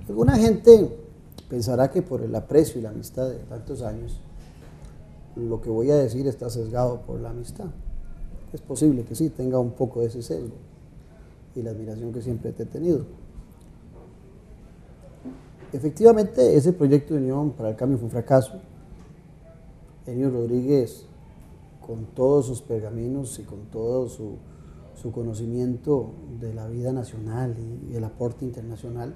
Alguna gente pensará que por el aprecio y la amistad de tantos años, lo que voy a decir está sesgado por la amistad. Es posible que sí, tenga un poco de ese sesgo y la admiración que siempre te he tenido. Efectivamente, ese proyecto de Unión para el Cambio fue un fracaso. Enio Rodríguez, con todos sus pergaminos y con todo su conocimiento de la vida nacional y el aporte internacional,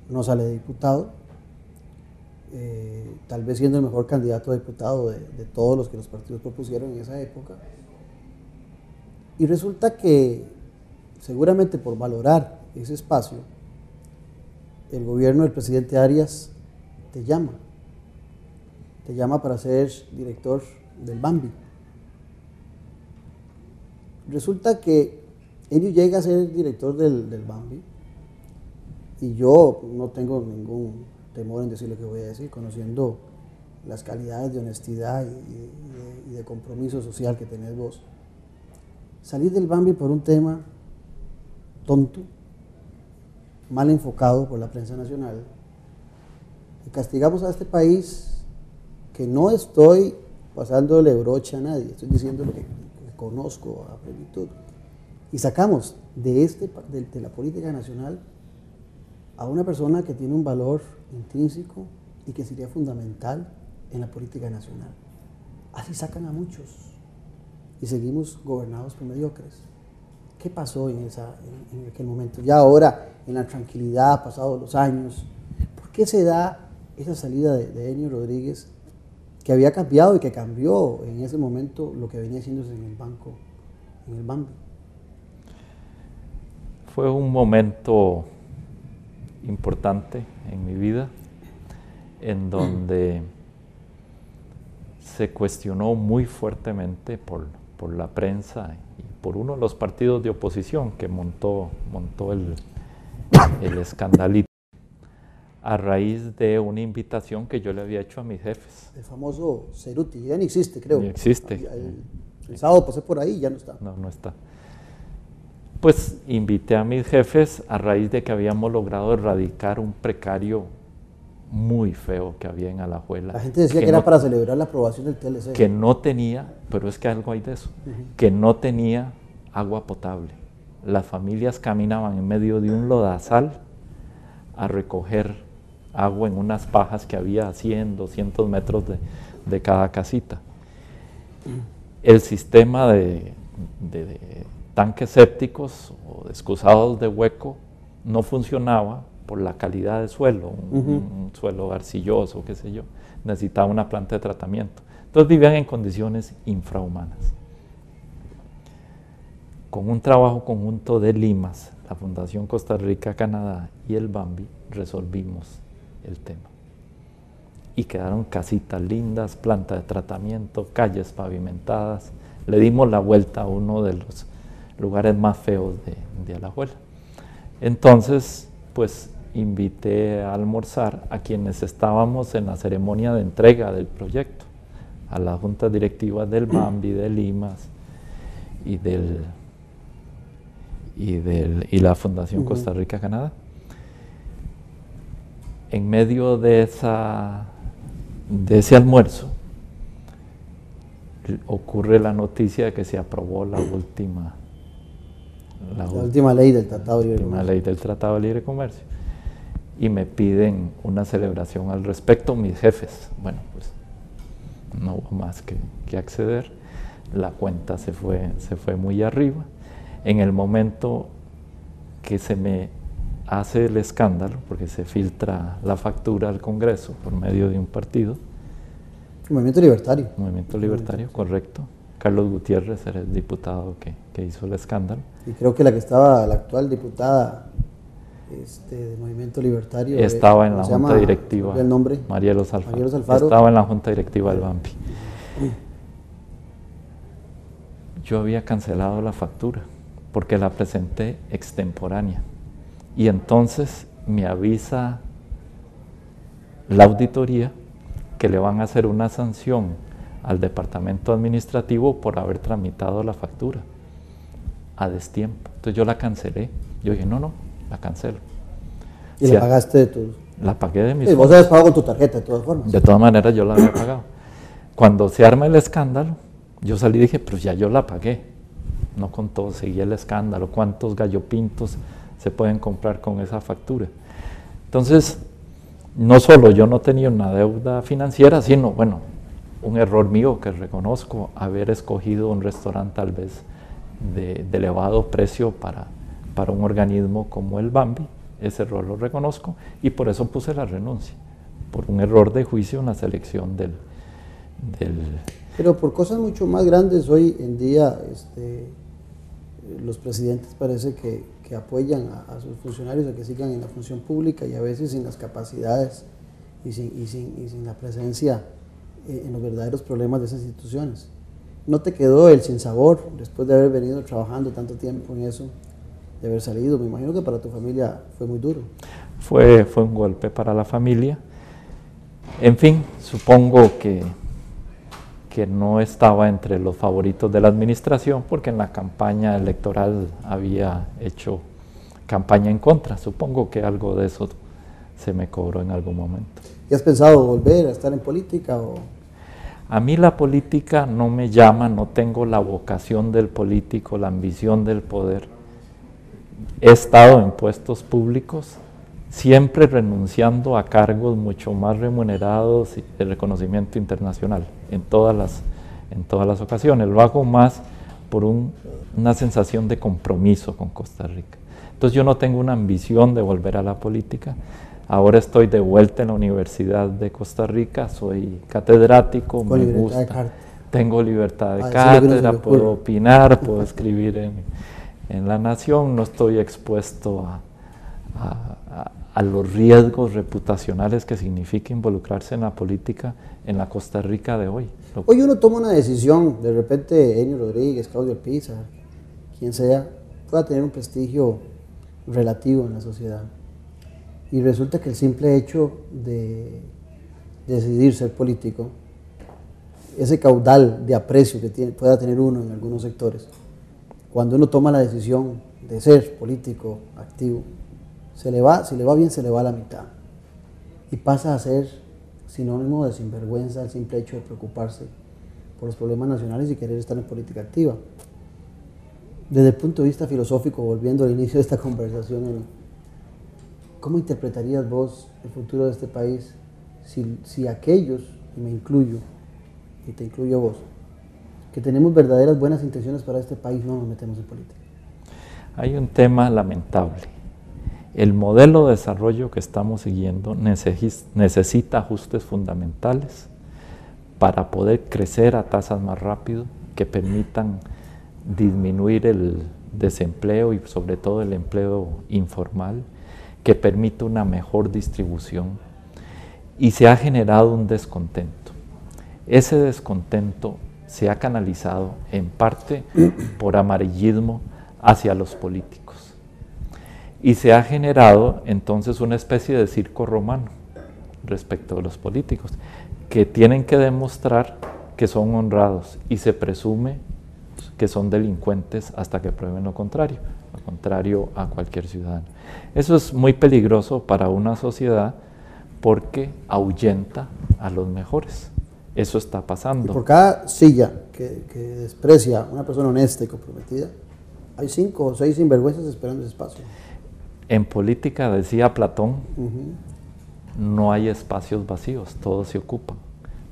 no sale diputado, tal vez siendo el mejor candidato a diputado de todos los que los partidos propusieron en esa época. Y resulta que, seguramente por valorar ese espacio, el gobierno del presidente Arias te llama para ser director del Bambi. Resulta que Enio llega a ser director del Bambi y yo no tengo ningún temor en decir lo que voy a decir, conociendo las calidades de honestidad y de compromiso social que tenés vos. Salir del Bambi por un tema tonto, mal enfocado por la prensa nacional, y castigamos a este país, que no estoy pasándole brocha a nadie, estoy diciendo lo que conozco a plenitud, y sacamos de la política nacional a una persona que tiene un valor intrínseco y que sería fundamental en la política nacional. Así sacan a muchos y seguimos gobernados por mediocres. ¿Qué pasó en aquel momento? Ya ahora, en la tranquilidad, pasados los años, ¿por qué se da esa salida de Enio Rodríguez, que había cambiado y que cambió en ese momento lo que venía haciéndose en el Bambi? Fue un momento importante en mi vida, en donde se cuestionó muy fuertemente por la prensa y por uno de los partidos de oposición que montó el escandalito, a raíz de una invitación que yo le había hecho a mis jefes. El famoso Ceruti, ya ni existe, creo. Ni existe. El sábado pasé por ahí y ya no está. No está. Pues invité a mis jefes a raíz de que habíamos logrado erradicar un precario muy feo que había en Alajuela. La gente decía que era para celebrar la aprobación del TLC. Que no tenía, pero es que algo hay de eso, que no tenía agua potable. Las familias caminaban en medio de un lodazal a recoger agua en unas pajas que había a 100, 200 metros de cada casita. El sistema de tanques sépticos o excusados de hueco no funcionaba por la calidad del suelo, un suelo arcilloso, qué sé yo, necesitaba una planta de tratamiento. Entonces vivían en condiciones infrahumanas. Con un trabajo conjunto de Limas, la Fundación Costa Rica-Canadá y el Bambi, resolvimos el tema. Y quedaron casitas lindas, planta de tratamiento, calles pavimentadas. Le dimos la vuelta a uno de los lugares más feos de Alajuela. Entonces, pues invité a almorzar a quienes estábamos en la ceremonia de entrega del proyecto, a las juntas directivas del Bambi, de Limas y la Fundación Costa Rica-Canadá. En medio de ese almuerzo ocurre la noticia de que se aprobó la última ley del Tratado de Libre Comercio. Y me piden una celebración al respecto mis jefes. Bueno, pues no hubo más que acceder. La cuenta se fue muy arriba. En el momento que se me hace el escándalo, porque se filtra la factura al Congreso por medio de un partido. El Movimiento Libertario. Movimiento Libertario, correcto. Carlos Gutiérrez era el diputado que hizo el escándalo. Y creo que la actual diputada del Movimiento Libertario estaba en la junta directiva. ¿El nombre? Marielos Alfaro. Alfaro. Estaba en la junta directiva del Bambi. Yo había cancelado la factura porque la presenté extemporánea. Y entonces me avisa la auditoría que le van a hacer una sanción al departamento administrativo por haber tramitado la factura a destiempo. Entonces yo la cancelé. Yo dije, no, la cancelo. ¿Y la pagaste de tus...? La pagué de mis fondos. Vos habías pagado con tu tarjeta, de todas formas. De todas maneras, yo la había pagado. Cuando se arma el escándalo, yo salí y dije, pues ya yo la pagué. No con todo, seguí el escándalo. ¿Cuántos gallopintos se pueden comprar con esa factura? Entonces, no solo yo no tenía una deuda financiera, sino, bueno, un error mío que reconozco, haber escogido un restaurante tal vez de elevado precio para un organismo como el Bambi. Ese error lo reconozco y por eso puse la renuncia, por un error de juicio en la selección del... Pero por cosas mucho más grandes hoy en día, los presidentes parece que apoyan a sus funcionarios a que sigan en la función pública y a veces sin las capacidades y sin la presencia en los verdaderos problemas de esas instituciones. ¿No te quedó el sinsabor después de haber venido trabajando tanto tiempo en eso, de haber salido? Me imagino que para tu familia fue muy duro. Fue un golpe para la familia. En fin, supongo que no estaba entre los favoritos de la administración porque en la campaña electoral había hecho campaña en contra. Supongo que algo de eso se me cobró en algún momento. ¿Y has pensado volver a estar en política? A mí la política no me llama, no tengo la vocación del político, la ambición del poder. He estado en puestos públicos, siempre renunciando a cargos mucho más remunerados y de reconocimiento internacional, en todas las ocasiones. Lo hago más por una sensación de compromiso con Costa Rica. Entonces yo no tengo una ambición de volver a la política. Ahora estoy de vuelta en la Universidad de Costa Rica, soy catedrático, me gusta, tengo libertad de cátedra, puedo opinar, puedo escribir en La Nación, no estoy expuesto a los riesgos reputacionales que significa involucrarse en la política en la Costa Rica de hoy. Hoy uno toma una decisión, de repente Enio Rodríguez, Claudio Alpiza, quien sea, pueda tener un prestigio relativo en la sociedad. Y resulta que el simple hecho de decidir ser político, ese caudal de aprecio que pueda tener uno en algunos sectores, cuando uno toma la decisión de ser político activo, si le va bien, se le va a la mitad. Y pasa a ser sinónimo de sinvergüenza el simple hecho de preocuparse por los problemas nacionales y querer estar en política activa. Desde el punto de vista filosófico, volviendo al inicio de esta conversación, ¿cómo interpretarías vos el futuro de este país si aquellos, y me incluyo, y te incluyo vos, que tenemos verdaderas buenas intenciones para este país, no nos metemos en política? Hay un tema lamentable. El modelo de desarrollo que estamos siguiendo necesita ajustes fundamentales para poder crecer a tasas más rápido, que permitan disminuir el desempleo y sobre todo el empleo informal, que permita una mejor distribución, y se ha generado un descontento. Ese descontento se ha canalizado en parte por amarillismo hacia los políticos y se ha generado entonces una especie de circo romano respecto de los políticos que tienen que demostrar que son honrados y se presume que son delincuentes hasta que prueben lo contrario a cualquier ciudadano. Eso es muy peligroso para una sociedad porque ahuyenta a los mejores. Eso está pasando. Y por cada silla que desprecia una persona honesta y comprometida, hay 5 o 6 sinvergüenzas esperando ese espacio. En política, decía Platón, no hay espacios vacíos, todos se ocupan.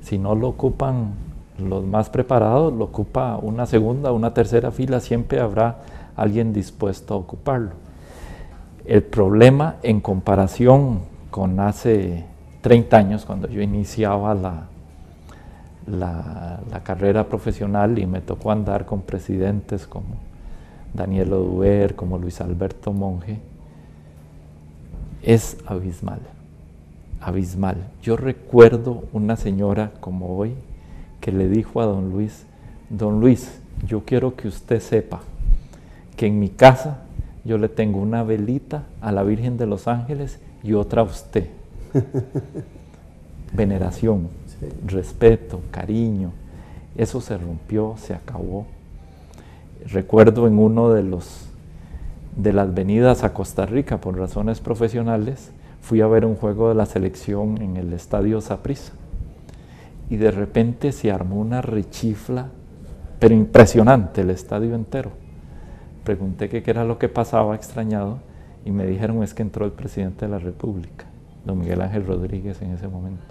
Si no lo ocupan los más preparados, lo ocupa una segunda, una tercera fila, siempre habrá alguien dispuesto a ocuparlo. El problema en comparación con hace 30 años, cuando yo iniciaba la carrera profesional y me tocó andar con presidentes como Daniel Oduber, como Luis Alberto Monge, es abismal, abismal. Yo recuerdo una señora como hoy que le dijo a don Luis, yo quiero que usted sepa que en mi casa yo le tengo una velita a la Virgen de los Ángeles y otra a usted. Veneración, sí, respeto, cariño, eso se rompió, se acabó. Recuerdo en uno de de las venidas a Costa Rica por razones profesionales, fui a ver un juego de la selección en el estadio Saprissa. Y de repente se armó una rechifla, pero impresionante, el estadio entero. Pregunté qué era lo que pasaba, extrañado, y me dijeron es que entró el presidente de la República, don Miguel Ángel Rodríguez, en ese momento.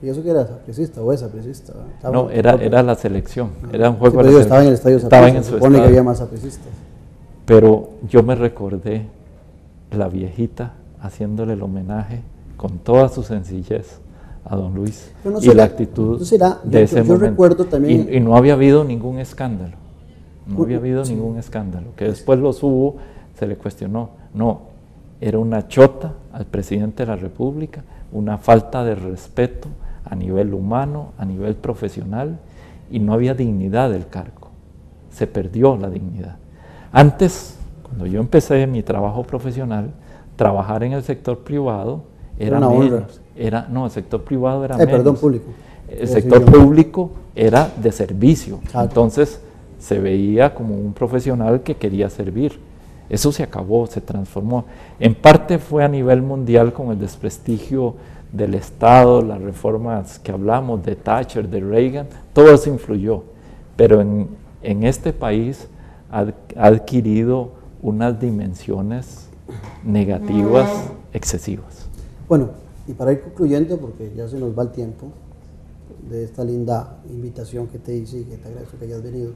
¿Y eso que era sapricista o es sapricista? No, era la selección, era un juego sí, de la estaba en el estadio estaba en Saprissa, su supone estadio. que había más sapricistas. Pero yo me recordé la viejita haciéndole el homenaje con toda su sencillez a don Luis y la actitud de ese momento. Recuerdo también, y no había habido ningún escándalo, no había habido ningún escándalo, que después los hubo, se le cuestionó, no, era una chota al presidente de la República, una falta de respeto a nivel humano, a nivel profesional, y no había dignidad del cargo, se perdió la dignidad. Antes, cuando yo empecé mi trabajo profesional, trabajar en el sector privado era menos. No, el sector privado era menos. Perdón, público. El sector público era de servicio. Entonces se veía como un profesional que quería servir. Eso se acabó, se transformó. En parte fue a nivel mundial con el desprestigio del Estado, las reformas que hablamos de Thatcher, de Reagan, todo eso influyó. Pero en este país ha adquirido unas dimensiones negativas excesivas. Bueno, y para ir concluyendo, porque ya se nos va el tiempo de esta linda invitación que te hice y que te agradezco que hayas venido,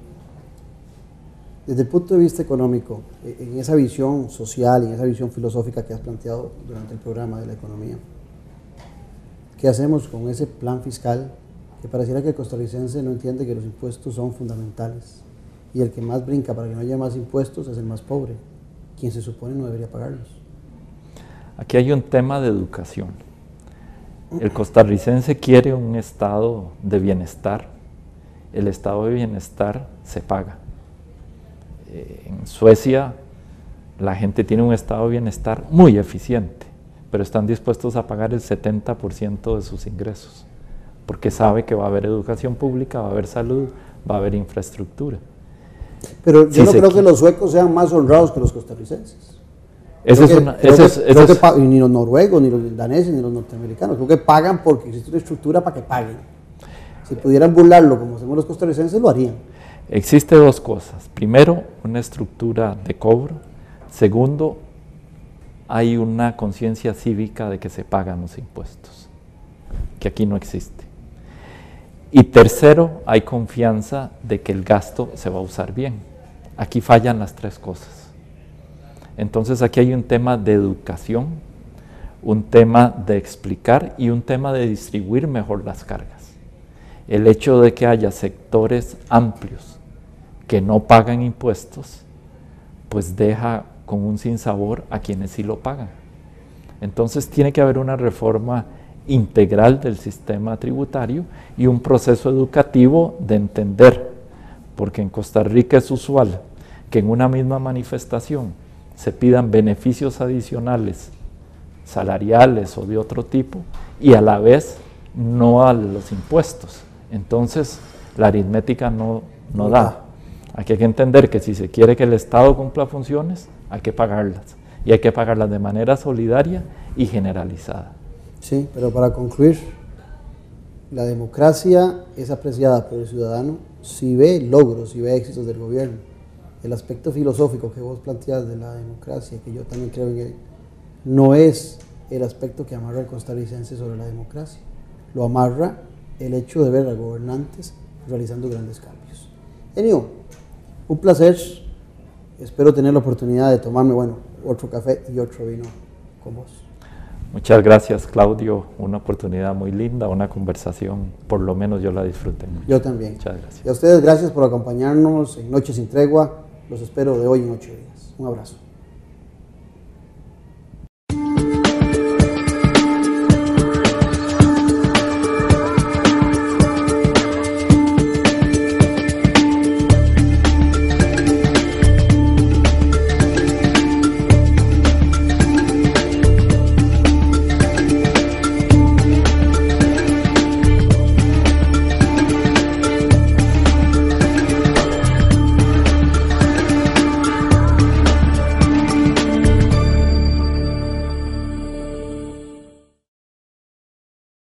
desde el punto de vista económico, en esa visión social y en esa visión filosófica que has planteado durante el programa de la economía, ¿qué hacemos con ese plan fiscal que pareciera que el costarricense no entiende que los impuestos son fundamentales y el que más brinca para que no haya más impuestos es el más pobre, quien se supone no debería pagarlos? Aquí hay un tema de educación. El costarricense quiere un estado de bienestar. El estado de bienestar se paga. En Suecia la gente tiene un estado de bienestar muy eficiente, pero están dispuestos a pagar el 70% de sus ingresos, porque sabe que va a haber educación pública, va a haber salud, va a haber infraestructura. Pero yo no creo que los suecos sean más honrados que los costarricenses. Ni los noruegos, ni los daneses, ni los norteamericanos. Creo que pagan porque existe una estructura para que paguen. Si pudieran burlarlo como hacemos los costarricenses, lo harían. Existe dos cosas. Primero, una estructura de cobro. Segundo, hay una conciencia cívica de que se pagan los impuestos, que aquí no existe. Y tercero, hay confianza de que el gasto se va a usar bien. Aquí fallan las tres cosas. Entonces aquí hay un tema de educación, un tema de explicar y un tema de distribuir mejor las cargas. El hecho de que haya sectores amplios que no pagan impuestos, pues deja con un sinsabor a quienes sí lo pagan. Entonces tiene que haber una reforma integral del sistema tributario y un proceso educativo de entender, porque en Costa Rica es usual que en una misma manifestación se pidan beneficios adicionales, salariales o de otro tipo, y a la vez no a los impuestos. Entonces la aritmética no da. Aquí hay que entender que si se quiere que el Estado cumpla funciones, hay que pagarlas, y hay que pagarlas de manera solidaria y generalizada. Sí, pero para concluir, la democracia es apreciada por el ciudadano si ve logros, si ve éxitos del gobierno. El aspecto filosófico que vos planteas de la democracia, que yo también creo en él, no es el aspecto que amarra al costarricense sobre la democracia. Lo amarra el hecho de ver a gobernantes realizando grandes cambios. Enio, un placer. Espero tener la oportunidad de tomarme, otro café y otro vino con vos. Muchas gracias, Claudio. Una oportunidad muy linda, una conversación, por lo menos yo la disfruté mucho. Yo también. Muchas gracias. Y a ustedes, gracias por acompañarnos en Noche Sin Tregua. Los espero de hoy en 8 días. Un abrazo.